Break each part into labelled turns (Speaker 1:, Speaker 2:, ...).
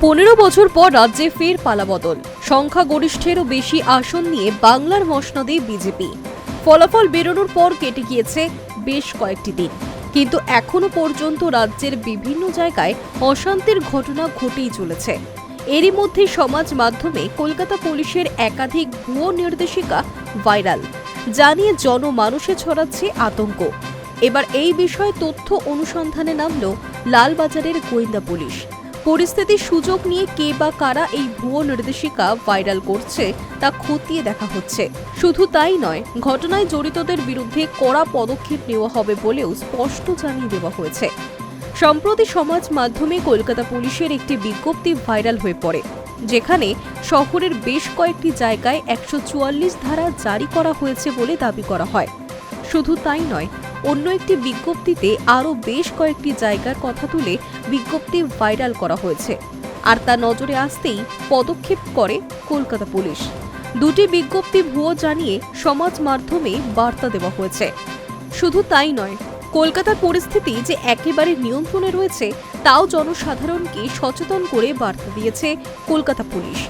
Speaker 1: 15 বছর পর রাজ্যে ফের পালাবদল। সংখ্যাগরিষ্ঠেরও বেশি আসন নিয়ে বাংলার মসনদে বিজেপি। ফলাফল বেরোনোর পর কেটে গিয়েছে বেশ কয়েকটি দিন, কিন্তু এখনো পর্যন্ত রাজ্যের বিভিন্ন জায়গায় অশান্তির ঘটনা ঘটেই চলেছে। এরই মধ্যে সমাজ মাধ্যমে কলকাতা পুলিশের একাধিক ভুয়ো নির্দেশিকা ভাইরাল, যা নিয়ে জনমানুষে ছড়াচ্ছে আতঙ্ক। এবার এই বিষয়ে তথ্য অনুসন্ধানে নামল লালবাজারের গোয়েন্দা পুলিশ। পরিস্থিতির সুযোগ নিয়ে কে বা কারা এই ভুয়ো নির্দেশিকা ভাইরাল করছে তা খতিয়ে দেখা হচ্ছে। শুধু তাই নয়, ঘটনায় জড়িতদের বিরুদ্ধে কড়া পদক্ষেপ নেওয়া হবে বলেও স্পষ্ট জানিয়ে দেওয়া হয়েছে। সম্প্রতি সমাজ মাধ্যমে কলকাতা পুলিশের একটি বিজ্ঞপ্তি ভাইরাল হয়ে পড়ে, যেখানে শহরের বেশ কয়েকটি জায়গায় 144 ধারা জারি করা হয়েছে বলে দাবি করা হয়। শুধু তাই নয়, অন্য একটি বিজ্ঞপ্তিতে আরও বেশ কয়েকটি জায়গার কথা তুলে বিজ্ঞপ্তি ভাইরাল করা হয়েছে, আর তা নজরে আসতেই পদক্ষেপ করে কলকাতা পুলিশ। দুটি বিজ্ঞপ্তি ভুয়ো জানিয়ে সমাজ মাধ্যমে বার্তা দেওয়া হয়েছে। শুধু তাই নয়, কলকাতার পরিস্থিতি যে একেবারে নিয়ন্ত্রণে রয়েছে তাও জনসাধারণকে সচেতন করে বার্তা দিয়েছে কলকাতা পুলিশ।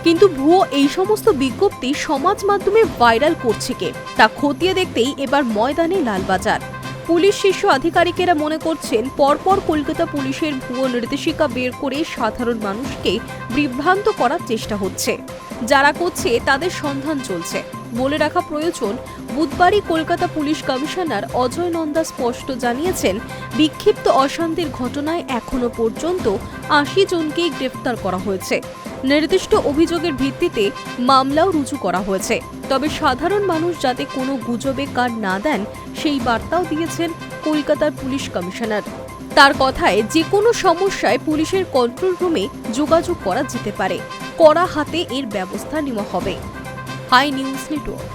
Speaker 1: কিন্তু ভুয়ো এই সমস্ত বিজ্ঞপ্তি সমাজ মাধ্যমে ভাইরাল করছে কে, তা খতিয়ে দেখতেই এবার ময়দানে লালবাজার। পুলিশ শীর্ষ আধিকারিকেরা মনে করছেন, পরপর কলকাতা পুলিশের ভুয়ো নির্দেশিকা বের করে সাধারণ মানুষকে বিভ্রান্ত করার চেষ্টা হচ্ছে। যারা করছে তাদের সন্ধান চলছে। বলে রাখা প্রয়োজন, বুধবারই কলকাতা পুলিশ কমিশনার অজয় নন্দা স্পষ্ট জানিয়েছেন, বিক্ষিপ্ত অশান্তির ঘটনায় এখনো পর্যন্ত 80 জনকেই গ্রেফতার করা হয়েছে। নির্দিষ্ট অভিযোগের ভিত্তিতে মামলাও রুজু করা হয়েছে। তবে সাধারণ মানুষ যাতে কোনো গুজবে কান না দেন, সেই বার্তাও দিয়েছেন কলকাতার পুলিশ কমিশনার। তার কথায়, যে কোনো সমস্যায় পুলিশের কন্ট্রোল রুমে যোগাযোগ করা যেতে পারে। কড়া হাতে এর ব্যবস্থা নেওয়া হবে। Hi news network.